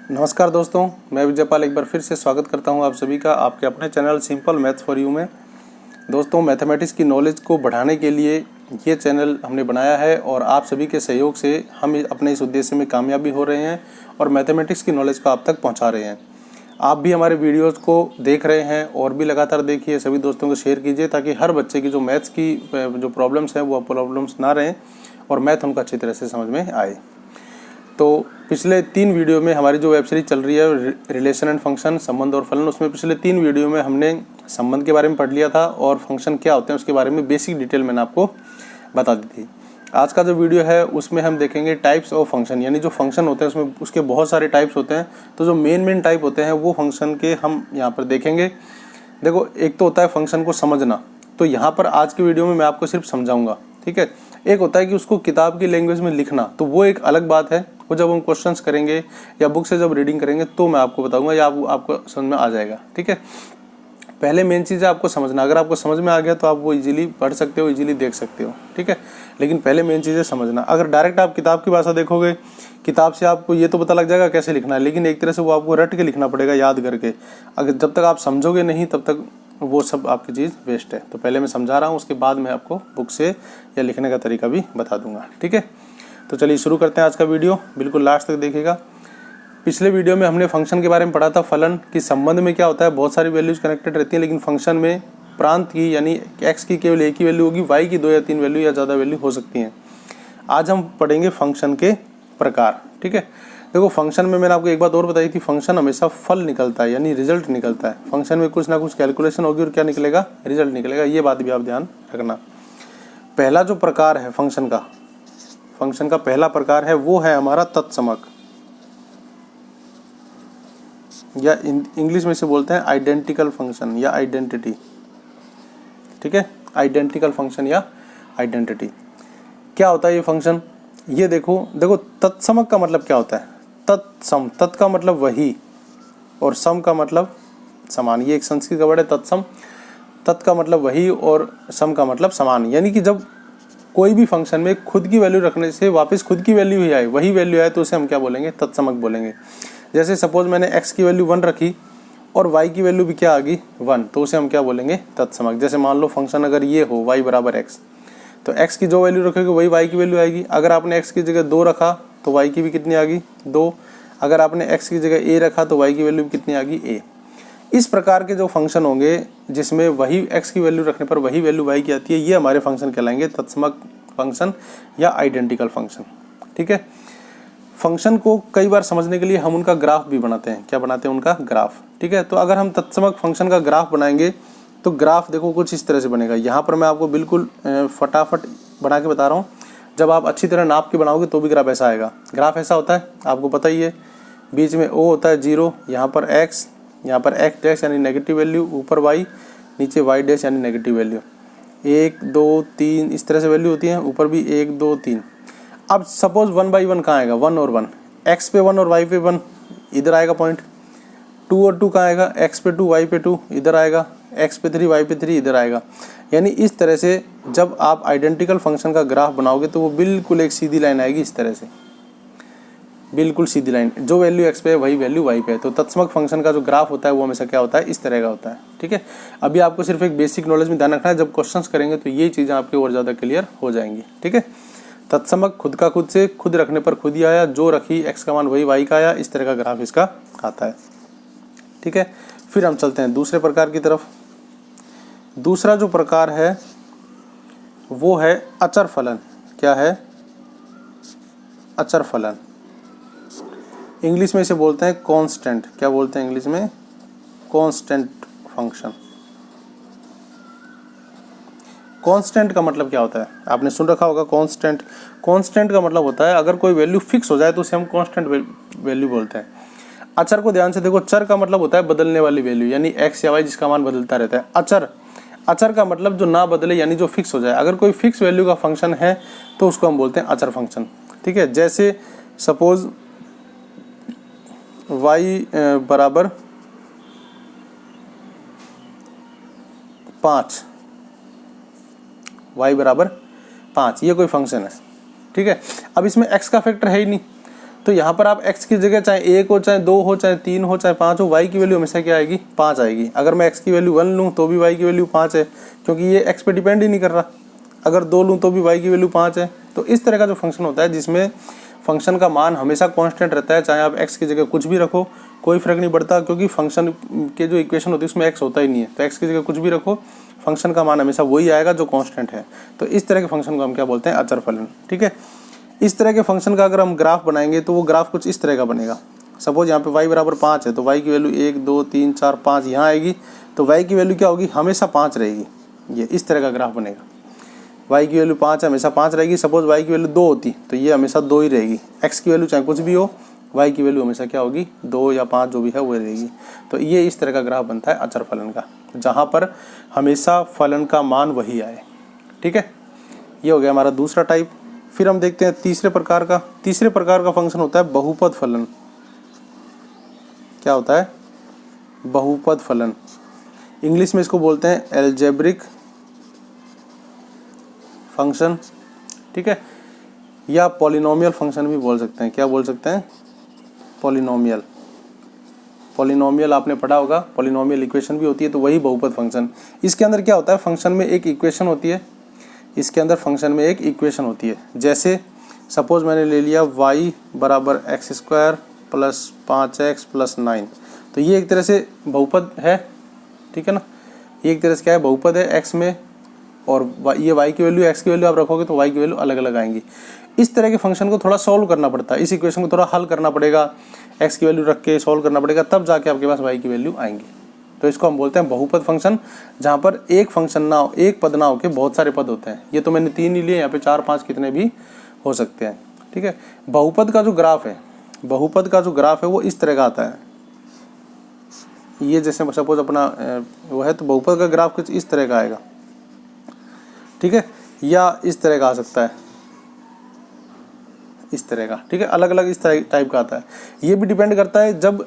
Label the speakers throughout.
Speaker 1: नमस्कार दोस्तों, मैं विजयपाल एक बार फिर से स्वागत करता हूं आप सभी का आपके अपने channel simple maths for you में। दोस्तों, मैथमेटिक्स की नॉलेज को बढ़ाने के लिए ये चैनल हमने बनाया है और आप सभी के सहयोग से हम अपने इस उद्देश्य में कामयाबी हो रहे हैं और मैथमेटिक्स की नॉलेज को आप तक पहुँचा रहे हैं। आप भी हमारे वीडियोज़ को देख रहे हैं और भी लगातार देखिए, सभी दोस्तों को शेयर कीजिए ताकि हर बच्चे की जो मैथ्स की जो प्रॉब्लम्स हैं वो प्रॉब्लम्स ना रहें और मैथ उनको अच्छी तरह से समझ में आए। तो पिछले 3 वीडियो में हमारी जो वेब सीरीज चल रही है रिलेशन एंड फंक्शन, संबंध और फलन, उसमें पिछले 3 वीडियो में हमने संबंध के बारे में पढ़ लिया था और फंक्शन क्या होते हैं उसके बारे में बेसिक डिटेल मैंने आपको बता दी थी। आज का जो वीडियो है उसमें हम देखेंगे टाइप्स ऑफ फंक्शन, यानी जो फंक्शन होते हैं उसमें उसके बहुत सारे टाइप्स होते हैं। तो जो मेन टाइप होते हैं वो फंक्शन के हम यहाँ पर देखेंगे। देखो, एक तो होता है फंक्शन को समझना, तो यहाँ पर आज की वीडियो में मैं आपको सिर्फ समझाऊंगा, ठीक है। एक होता है कि उसको किताब की लैंग्वेज में लिखना, तो वो एक अलग बात है। वो जब हम क्वेश्चंस करेंगे या बुक से जब रीडिंग करेंगे तो मैं आपको बताऊंगा या आपको समझ में आ जाएगा, ठीक है। पहले मेन चीज़ है आपको समझना। अगर आपको समझ में आ गया तो आप वो इजीली पढ़ सकते हो, इजीली देख सकते हो, ठीक है। लेकिन पहले मेन चीज़ है समझना। अगर डायरेक्ट आप किताब की भाषा देखोगे, किताब से आपको ये तो पता लग जाएगा कैसे लिखना है, लेकिन एक तरह से वो आपको रट के लिखना पड़ेगा, याद करके। अगर जब तक आप समझोगे नहीं तब तक वो सब आपकी चीज़ वेस्ट है। तो पहले मैं समझा रहा हूँ, उसके बाद मैं आपको बुक से या लिखने का तरीका भी बता दूंगा, ठीक है। तो चलिए शुरू करते हैं आज का वीडियो, बिल्कुल लास्ट तक देखिएगा। पिछले वीडियो में हमने फंक्शन के बारे में पढ़ा था, फलन की संबंध में क्या होता है, बहुत सारी वैल्यूज कनेक्टेड रहती हैं, लेकिन फंक्शन में प्रांत की यानी एक्स की केवल एक ही वैल्यू होगी, वाई की 2 या 3 वैल्यू या ज़्यादा वैल्यू हो सकती हैं। आज हम पढ़ेंगे फंक्शन के प्रकार, ठीक है। देखो, फंक्शन में मैंने आपको एक बात और बताई थी, फंक्शन हमेशा फल निकलता है यानी रिजल्ट निकलता है। फंक्शन में कुछ ना कुछ कैलकुलेशन होगी और क्या निकलेगा, रिजल्ट निकलेगा। ये बात भी आप ध्यान रखना। पहला जो प्रकार है फंक्शन का पहला प्रकार है वो है हमारा तत्समक, या इंग्लिश में इसे बोलते हैं आइडेंटिकल फंक्शन या आइडेंटिटी, ठीक है। आइडेंटिकल फंक्शन या आइडेंटिटी क्या होता है ये फंक्शन, ये देखो तत्समक का मतलब क्या होता है। तत्सम, तत् का मतलब वही और सम का मतलब समान। ये एक संस्कृत का वर्ड है तत्सम। तत् का मतलब वही और सम का मतलब समान, यानी कि जब कोई भी फंक्शन में खुद की वैल्यू रखने से वापस खुद की वैल्यू ही आए, वही वैल्यू आए, तो उसे हम क्या बोलेंगे, तत्समक बोलेंगे। जैसे सपोज मैंने x की वैल्यू 1 रखी और y की वैल्यू भी क्या आ गई 1, तो उसे हम क्या बोलेंगे, तत्समक। जैसे मान लो फंक्शन अगर ये हो y बराबर x, तो x की जो वैल्यू रखोगे वही y की वैल्यू आएगी। अगर आपने x की जगह 2 रखा तो y की भी कितनी आ गई 2। अगर आपने x की जगह a रखा तो y की वैल्यू भी कितनी आ गई a। इस प्रकार के जो फंक्शन होंगे जिसमें वही x की वैल्यू रखने पर वही वैल्यू y की आती है, ये हमारे फंक्शन कहलाएंगे तत्समक फंक्शन या आइडेंटिकल फंक्शन, ठीक है। फंक्शन को कई बार समझने के लिए हम उनका ग्राफ भी बनाते हैं। क्या बनाते हैं, उनका ग्राफ, ठीक है। तो अगर हम तत्समक फंक्शन का ग्राफ बनाएंगे तो ग्राफ देखो कुछ इस तरह से बनेगा। यहाँ पर मैं आपको बिल्कुल फटाफट बना के बता रहा हूँ, जब आप अच्छी तरह नाप के बनाओगे तो भी ग्राफ ऐसा आएगा। ग्राफ ऐसा होता है, आपको पता ही है, बीच में ओ होता है 0, यहाँ पर x, यहाँ पर x डैश यानी नेगेटिव वैल्यू, ऊपर y, नीचे y डैश यानी नेगेटिव वैल्यू, 1 2 3 इस तरह से वैल्यू होती है, ऊपर भी 1 2 3। अब सपोज 1 बाई 1 कहाँ आएगा, 1 और 1, x पे 1 और y पे 1, इधर आएगा पॉइंट। 2 और 2 कहाँ आएगा, x पे 2 y पे 2, इधर आएगा। x पे 3 y पे 3, इधर आएगा। यानी इस तरह से जब आप आइडेंटिकल फंक्शन का ग्राफ बनाओगे तो वो बिल्कुल एक सीधी लाइन आएगी, इस तरह से बिल्कुल सीधी लाइन, जो वैल्यू x पे है वही वैल्यू y पे है। तो तत्समक फंक्शन का जो ग्राफ होता है वो हमेशा क्या होता है, इस तरह का होता है, ठीक है। अभी आपको सिर्फ एक बेसिक नॉलेज में ध्यान रखना है, जब क्वेश्चंस करेंगे तो ये चीज़ें आपकी और ज़्यादा क्लियर हो जाएंगी, ठीक है। तत्समक खुद का खुद से, खुद रखने पर खुद ही आया, जो रखी x का मान वही y का आया, इस तरह का ग्राफ इसका आता है, ठीक है। फिर हम चलते हैं दूसरे प्रकार की तरफ। दूसरा जो प्रकार है वो है अचर फलन। क्या है, अचर फलन। इंग्लिश में इसे बोलते हैं कांस्टेंट। क्या बोलते हैं इंग्लिश में, कांस्टेंट फंक्शन। कांस्टेंट का मतलब क्या होता है, आपने सुन रखा होगा कांस्टेंट। कांस्टेंट का मतलब होता है अगर कोई वैल्यू फिक्स हो जाए तो उसे हम कांस्टेंट वैल्यू बोलते हैं। अचर को ध्यान से देखो, चर का मतलब होता है बदलने वाली वैल्यू, यानी x या y जिसका मान बदलता रहता है। अचर का मतलब जो ना बदले, यानी जो फिक्स हो जाए। अगर कोई फिक्स वैल्यू का फंक्शन है तो उसको हम बोलते हैं अचर फंक्शन, ठीक है। जैसे सपोज y बराबर 5, y बराबर 5, ये कोई फंक्शन है, ठीक है। अब इसमें x का फैक्टर है ही नहीं, तो यहाँ पर आप x की जगह चाहे 1 हो, चाहे 2 हो, चाहे 3 हो, चाहे 5 हो, y की वैल्यू हमेशा क्या आएगी, 5 आएगी। अगर मैं x की वैल्यू 1 लूँ तो भी y की वैल्यू 5 है, क्योंकि ये x पे डिपेंड ही नहीं कर रहा। अगर 2 लूँ तो भी y की वैल्यू 5 है। तो इस तरह का जो फंक्शन होता है जिसमें फंक्शन का मान हमेशा कांस्टेंट रहता है, चाहे आप x की जगह कुछ भी रखो कोई फर्क नहीं पड़ता, क्योंकि फंक्शन के जो इक्वेशन होती है उसमें x होता ही नहीं है। तो x की जगह कुछ भी रखो, फंक्शन का मान हमेशा वही आएगा जो कांस्टेंट है। तो इस तरह के फंक्शन को हम क्या बोलते हैं, अचर फलन। ठीक है, इस तरह के फंक्शन का अगर हम ग्राफ बनाएंगे तो वो ग्राफ कुछ इस तरह का बनेगा। सपोज यहाँ पे y बराबर 5 है, तो y की वैल्यू 1 2 3 4 5 यहाँ आएगी, तो y की वैल्यू क्या होगी, हमेशा 5 रहेगी। ये इस तरह का ग्राफ बनेगा। y की वैल्यू 5 है, हमेशा 5 रहेगी। सपोज y की वैल्यू 2 होती तो ये हमेशा 2 ही रहेगी। x की वैल्यू चाहे कुछ भी हो, y की वैल्यू हमेशा क्या होगी, 2 या 5 जो भी है वो रहेगी। तो ये इस तरह का ग्राफ बनता है अचर फलन का, जहाँ पर हमेशा फलन का मान वही आए। ठीक है, ये हो गया हमारा दूसरा टाइप। फिर हम देखते हैं तीसरे प्रकार का। तीसरे प्रकार का फंक्शन होता है बहुपद फलन। क्या होता है, बहुपद फलन। इंग्लिश में इसको बोलते हैं एल्जेब्रिक फंक्शन। ठीक है, या पॉलिनोमियल फंक्शन भी बोल सकते हैं। क्या बोल सकते हैं, पॉलिनोमियल। पॉलिनोमियल आपने पढ़ा होगा, पॉलिनोमियल इक्वेशन भी होती है, तो वही बहुपद फंक्शन। इसके अंदर क्या होता है, फंक्शन में एक इक्वेशन होती है। इसके अंदर फंक्शन में एक इक्वेशन होती है। जैसे सपोज मैंने ले लिया y बराबर x² प्लस 5x प्लस 9, तो ये एक तरह से बहुपद है। ठीक है ना, ये एक तरह से क्या है, बहुपद है x में, और ये y की वैल्यू x की वैल्यू आप रखोगे तो y की वैल्यू अलग अलग आएंगी। इस तरह के फंक्शन को थोड़ा सॉल्व करना पड़ता है, इस इक्वेशन को थोड़ा हल करना पड़ेगा, x की वैल्यू रख के सॉल्व करना पड़ेगा, तब जाके आपके पास y की वैल्यू आएंगी। तो इसको हम बोलते हैं बहुपद फंक्शन, जहाँ पर एक फंक्शन ना हो, एक पद ना हो के बहुत सारे पद होते हैं। ये तो मैंने 3 ही लिए, यहाँ पे 4 5 कितने भी हो सकते हैं। ठीक है, बहुपद का जो ग्राफ है, बहुपद का जो ग्राफ है वो इस तरह का आता है। ये जैसे सपोज अपना वो है, तो बहुपद का ग्राफ कुछ इस तरह का आएगा। ठीक है, या इस तरह का आ सकता है, इस तरह का। ठीक है, अलग अलग इस तरह टाइप का आता है। ये भी डिपेंड करता है, जब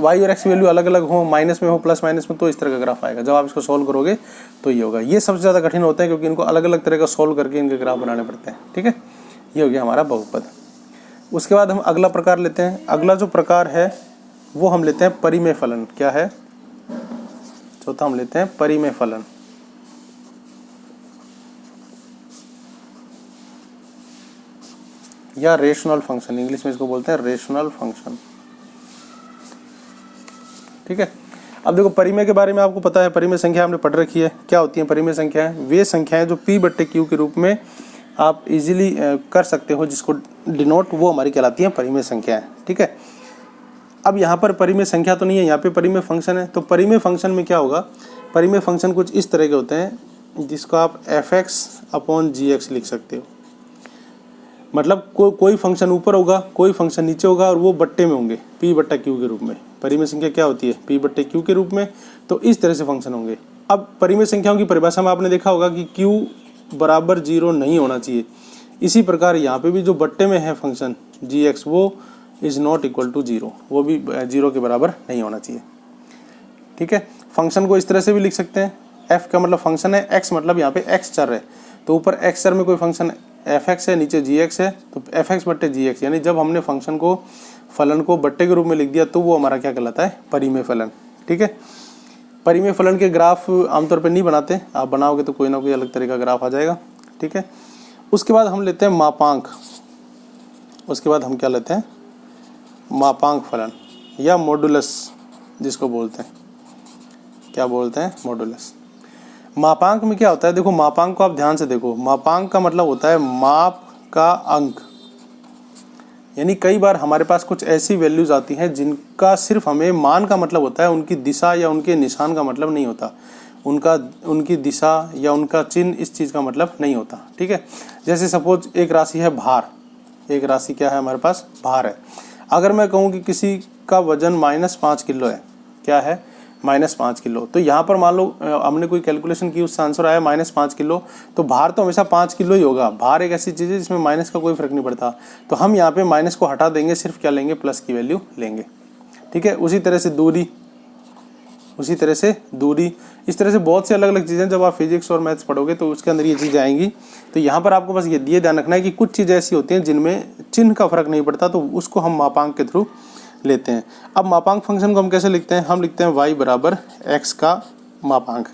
Speaker 1: y और x की वैल्यू अलग अलग हो, माइनस में हो प्लस माइनस में, तो इस तरह का ग्राफ आएगा। जब आप इसको सोल्व करोगे तो ये होगा। ये सबसे ज़्यादा कठिन होते हैं, क्योंकि इनको अलग अलग तरह का सोल्व करके इनके ग्राफ बनाने पड़ते हैं। ठीक है, ये हो गया हमारा बहुपद। उसके बाद हम अगला प्रकार लेते हैं। अगला जो प्रकार है वो हम लेते हैं परिमेय फलन। क्या है, चौथा हम लेते हैं परिमेय फलन। या रेशनल फंक्शन, इंग्लिश में इसको बोलते हैं रेशनल फंक्शन। ठीक है, अब देखो परिमेय के बारे में आपको पता है, परिमेय संख्या हमने पढ़ रखी है। क्या होती है परिमेय संख्याएं, वे संख्याएं जो p/q के रूप में आप इजीली कर सकते हो, जिसको डिनोट, वो हमारी कहलाती हैं परिमेय संख्याएं। ठीक है, अब यहाँ पर परिमेय संख्या तो नहीं है, यहाँ पे परिमेय फंक्शन है। तो परिमेय फंक्शन में क्या होगा, परिमेय फंक्शन कुछ इस तरह के होते हैं, जिसको आप fx/gx लिख सकते हो। मतलब कोई फंक्शन ऊपर होगा, कोई फंक्शन नीचे होगा, और वो बट्टे में होंगे p/q के रूप में। परिमेय संख्या क्या होती है, p/q के रूप में। तो इस तरह से फंक्शन होंगे। अब परिमेय संख्याओं की परिभाषा में आपने देखा होगा कि q बराबर 0 नहीं होना चाहिए। इसी प्रकार यहाँ पे भी जो बट्टे में है फंक्शन gx, वो इज नॉट इक्वल टू 0, वो भी 0 के बराबर नहीं होना चाहिए। ठीक है, फंक्शन को इस तरह से भी लिख सकते हैं। f का मतलब फंक्शन है, x मतलब यहाँ पे x चर है, तो ऊपर x चर में कोई फंक्शन fx है, नीचे gx है, तो fx/gx, यानी जब हमने फंक्शन को, फलन को बट्टे के रूप में लिख दिया, तो वो हमारा क्या कहलाता है, परिमेय फलन। ठीक है, परिमेय फलन के ग्राफ आमतौर पर नहीं बनाते, आप बनाओगे तो कोई ना कोई अलग तरह का ग्राफ आ जाएगा। ठीक है, उसके बाद हम लेते हैं मापांक। उसके बाद हम क्या लेते हैं, मापांक फलन या मॉडुलस, जिसको बोलते हैं। क्या बोलते हैं, मॉडुलस। मापांक में क्या होता है, देखो मापांक को आप ध्यान से देखो। मापांक का मतलब होता है माप का अंक। यानी कई बार हमारे पास कुछ ऐसी वैल्यूज आती हैं जिनका सिर्फ हमें मान का मतलब होता है, उनकी दिशा या उनके निशान का मतलब नहीं होता। उनकी दिशा या उनका चिन्ह इस चीज़ का मतलब नहीं होता। ठीक है, जैसे सपोज एक राशि है भार। एक राशि क्या है हमारे पास, भार है। अगर मैं कहूँ कि किसी का वजन -5 किलो है, क्या है, -5 किलो, तो यहाँ पर मान लो हमने कोई कैलकुलेशन की, उससे आंसर आया -5 किलो, तो भार तो हमेशा 5 किलो ही होगा। भार एक ऐसी चीज़ है जिसमें माइनस का कोई फर्क नहीं पड़ता, तो हम यहाँ पे माइनस को हटा देंगे, सिर्फ क्या लेंगे, प्लस की वैल्यू लेंगे। ठीक है, उसी तरह से दूरी, उसी तरह से दूरी, इस तरह से बहुत से अलग अलग चीज़ें जब आप फिजिक्स और मैथ्स पढ़ोगे तो उसके अंदर ये चीज़ें आएंगी। तो यहाँ पर आपको बस ये ध्यान रखना है कि कुछ चीज़ें ऐसी होती हैं जिनमें चिन्ह का फर्क नहीं पड़ता, तो उसको हम मापांक के थ्रू लेते हैं। अब मापांक फंक्शन को हम कैसे लिखते हैं, हम लिखते हैं y बराबर x का मापांक।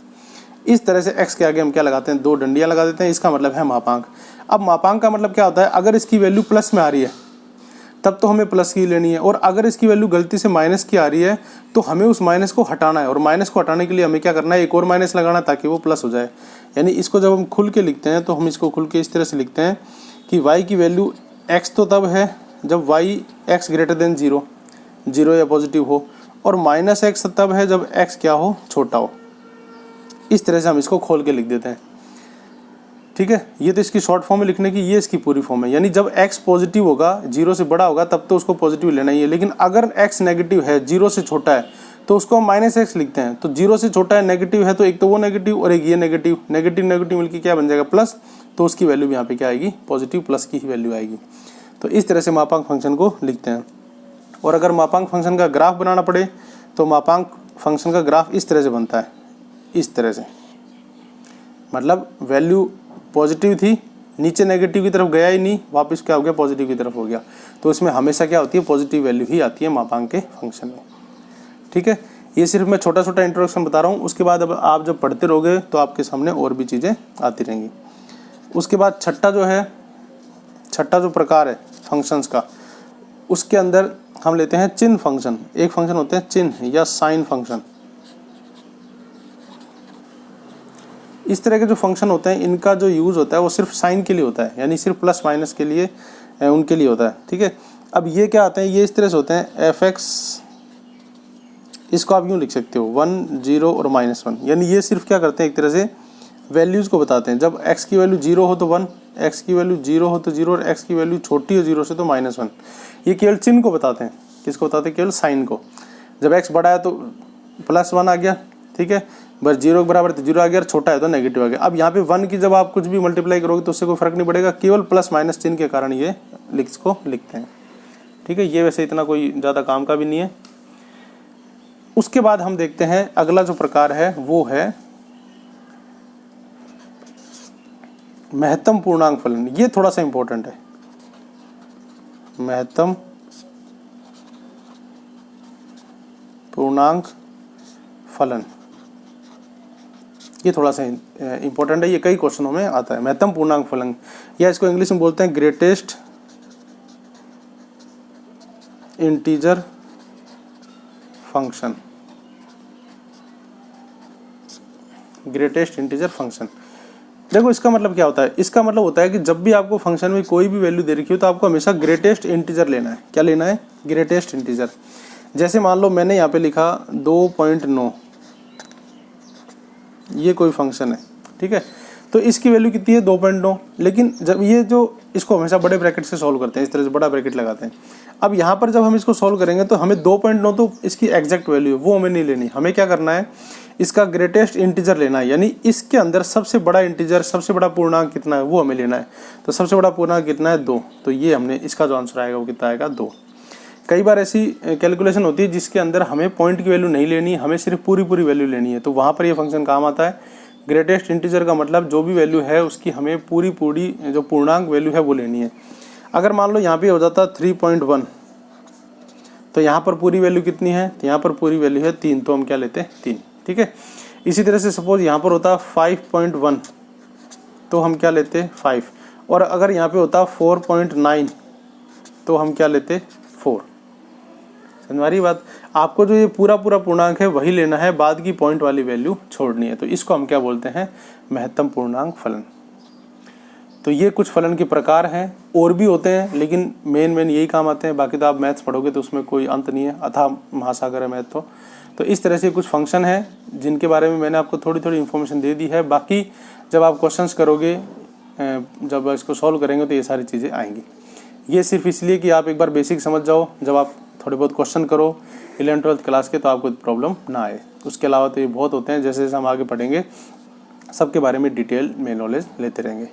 Speaker 1: इस तरह से x के आगे हम क्या लगाते हैं, 2 डंडियाँ लगा देते हैं, इसका मतलब है मापांक। अब मापांक का मतलब क्या होता है, अगर इसकी वैल्यू प्लस में आ रही है तब तो हमें प्लस की लेनी है, और अगर इसकी वैल्यू गलती से माइनस की आ रही है तो हमें उस माइनस को हटाना है, और माइनस को हटाने के लिए हमें क्या करना है, एक और माइनस लगाना ताकि वो प्लस हो जाए। यानी इसको जब हम खुल के लिखते हैं तो हम इसको खुल के इस तरह से लिखते हैं कि y की वैल्यू x तो तब है जब y x ग्रेटर देन 0, 0 या पॉजिटिव हो, और माइनस x तब है जब x क्या हो, छोटा हो। इस तरह से हम इसको खोल के लिख देते हैं। ठीक है, ये तो इसकी शॉर्ट फॉर्म में लिखने की, ये इसकी पूरी फॉर्म है। यानी जब x पॉजिटिव होगा, 0 से बड़ा होगा, तब तो उसको पॉजिटिव लेना ही है। लेकिन अगर x नेगेटिव है, 0 से छोटा है, तो उसको हम माइनस x लिखते हैं। तो 0 से छोटा है, नेगेटिव है, तो एक तो वो नेगेटिव और एक ये नेगेटिव, नेगेटिव नेगेटिव मिलकर क्या बन जाएगा, प्लस। तो उसकी वैल्यू भी यहाँ पे क्या आएगी, पॉजिटिव, प्लस की ही वैल्यू आएगी। तो इस तरह से मापांक फंक्शन को लिखते हैं। और अगर मापांक फंक्शन का ग्राफ बनाना पड़े तो मापांक फंक्शन का ग्राफ इस तरह से बनता है, इस तरह से। मतलब वैल्यू पॉजिटिव थी, नीचे नेगेटिव की तरफ गया ही नहीं, वापस क्या हो गया, पॉजिटिव की तरफ हो गया। तो इसमें हमेशा क्या होती है, पॉजिटिव वैल्यू ही आती है मापांक के फंक्शन में। ठीक है, ये सिर्फ मैं छोटा छोटा इंट्रोडक्शन बता रहा हूँ। उसके बाद अब आप जब पढ़ते रहोगे तो आपके सामने और भी चीज़ें आती रहेंगी। उसके बाद छठा जो प्रकार है फंक्शंस का, उसके अंदर हम लेते हैं चिन्ह फंक्शन। एक फंक्शन होते हैं चिन्ह या साइन फंक्शन। इस तरह के जो फंक्शन होते हैं इनका जो यूज़ होता है वो सिर्फ साइन के लिए होता है, यानी सिर्फ प्लस माइनस के लिए, उनके लिए होता है। ठीक है, अब ये क्या आते हैं, ये इस तरह से होते हैं fx, इसको आप यूँ लिख सकते हो 1, 0 और -1। यानी ये सिर्फ क्या करते हैं, एक तरह से वैल्यूज़ को बताते हैं। जब x की वैल्यू 0 हो तो 1, x की वैल्यू 0 हो तो 0, और x की वैल्यू छोटी हो 0 से तो -1। ये केवल चिन्ह को बताते हैं। किसको बताते हैं, केवल साइन को। जब x बड़ा है तो +1 आ गया, ठीक है, बस 0 के बराबर तो 0 आ गया, छोटा है तो नेगेटिव आ गया। अब यहाँ पे 1 की जब आप कुछ भी मल्टीप्लाई करोगे तो उससे कोई फर्क नहीं पड़ेगा, केवल प्लस माइनस चिन्ह के कारण ये इसको लिखते हैं। ठीक है, ये वैसे इतना कोई ज़्यादा काम का भी नहीं है। उसके बाद हम देखते हैं अगला जो प्रकार है वो है महत्तम पूर्णांक फलन। ये थोड़ा सा इंपॉर्टेंट है, महत्तम पूर्णांक फलन। ये थोड़ा सा इंपॉर्टेंट है, ये कई क्वेश्चनों में आता है। महत्तम पूर्णांक फलन, या इसको इंग्लिश में बोलते हैं greatest integer function. Greatest integer function, देखो इसका मतलब क्या होता है। इसका मतलब होता है कि जब भी आपको फंक्शन में कोई भी वैल्यू दे रखी हो तो आपको हमेशा ग्रेटेस्ट इंटीजर लेना है। क्या लेना है, ग्रेटेस्ट इंटीजर। जैसे मान लो मैंने यहाँ पे लिखा 2.9, ये कोई फंक्शन है, ठीक है, तो इसकी वैल्यू कितनी है, 2.9। लेकिन जब ये जो इसको हमेशा बड़े ब्रैकेट से सॉल्व करते हैं, इस तरह से बड़ा ब्रैकेट लगाते हैं। अब यहाँ पर जब हम इसको सॉल्व करेंगे तो हमें 2.9 तो इसकी एग्जैक्ट वैल्यू है, वो हमें नहीं लेनी। हमें क्या करना है, इसका ग्रेटेस्ट इंटीजर लेना है, यानी इसके अंदर सबसे बड़ा इंटीजर, सबसे बड़ा पूर्णांक कितना है वो हमें लेना है। तो सबसे बड़ा पूर्णांक कितना है, 2। तो ये हमने, इसका जो आंसर आएगा वो कितना आएगा, 2। कई बार ऐसी कैलकुलेशन होती है जिसके अंदर हमें पॉइंट की वैल्यू नहीं लेनी, हमें सिर्फ पूरी वैल्यू लेनी है, तो वहाँ पर ये फंक्शन काम आता है। ग्रेटेस्ट इंटीजर का मतलब जो भी वैल्यू है उसकी हमें पूरी जो पूर्णांक वैल्यू है वो लेनी है। अगर मान लो यहाँ पे हो जाता 3.1, तो यहाँ पर पूरी वैल्यू कितनी है, तो यहाँ पर पूरी वैल्यू है 3, तो हम क्या लेते हैं, 3। ठीक है, इसी तरह से सपोज यहाँ पर होता 5.1, तो हम क्या लेते, 5। और अगर यहाँ पे होता 4.9, तो हम क्या लेते, 4। समझ आ रही बात। आपको जो ये पूरा पूर्णांक है वही लेना है, बाद की पॉइंट वाली वैल्यू छोड़नी है। तो इसको हम क्या बोलते हैं, महत्तम पूर्णांक फलन। तो ये कुछ फलन के प्रकार हैं, और भी होते हैं लेकिन मेन यही काम आते हैं। बाकी तो आप मैथ्स पढ़ोगे तो उसमें कोई अंत नहीं है, अथाह महासागर है मैथ। तो इस तरह से कुछ फंक्शन हैं जिनके बारे में मैंने आपको थोड़ी इन्फॉर्मेशन दे दी है। बाकी जब आप क्वेश्चंस करोगे, जब इसको सॉल्व करेंगे तो ये सारी चीज़ें आएंगी। ये सिर्फ इसलिए कि आप एक बार बेसिक समझ जाओ, जब आप थोड़े बहुत क्वेश्चन करो 11th-12th क्लास के, तो आपको प्रॉब्लम ना आए। उसके अलावा तो ये बहुत होते हैं, जैसे जैसे हम आगे पढ़ेंगे सबके बारे में डिटेल में नॉलेज लेते रहेंगे।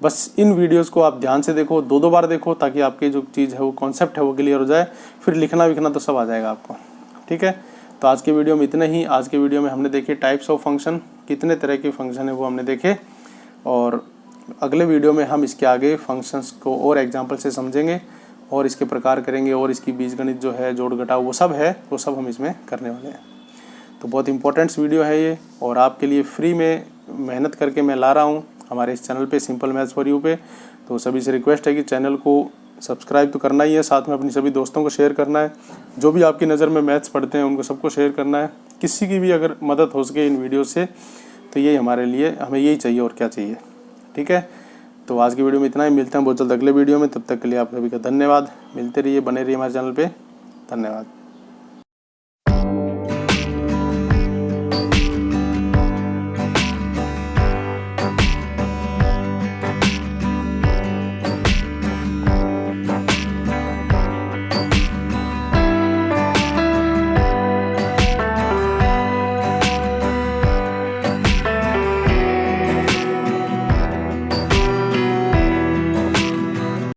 Speaker 1: बस इन वीडियोस को आप ध्यान से देखो, 2 बार देखो, ताकि आपकी जो चीज़ है वो कॉन्सेप्ट है वो क्लियर हो जाए। फिर लिखना विखना तो सब आ जाएगा आपको। ठीक है, तो आज के वीडियो में इतना ही। आज के वीडियो में हमने देखे टाइप्स ऑफ फंक्शन, कितने तरह के फंक्शन है वो हमने देखे, और अगले वीडियो में हम इसके आगे फंक्शंस को और एग्जांपल से समझेंगे और इसके प्रकार करेंगे, और इसकी बीजगणित जो है, जोड़ घटाव, वो सब है, वो सब हम इसमें करने वाले हैं। तो बहुत इंपॉर्टेंट वीडियो है ये, और आपके लिए फ्री में मेहनत करके मैं ला रहा हूँ हमारे इस चैनल पे, सिंपल मैथ्स फॉर यू पे। तो सभी से रिक्वेस्ट है कि चैनल को सब्सक्राइब तो करना ही है, साथ में अपनी सभी दोस्तों को शेयर करना है, जो भी आपकी नज़र में मैथ्स पढ़ते हैं उनको सबको शेयर करना है। किसी की भी अगर मदद हो सके इन वीडियो से तो ये हमारे लिए, हमें यही चाहिए और क्या चाहिए। ठीक है, तो आज की वीडियो में इतना ही। मिलते हैं बहुत जल्द अगले वीडियो में, तब तक के लिए आप सभी का धन्यवाद। मिलते रहिए, बने रहिए हमारे चैनल पे। धन्यवाद।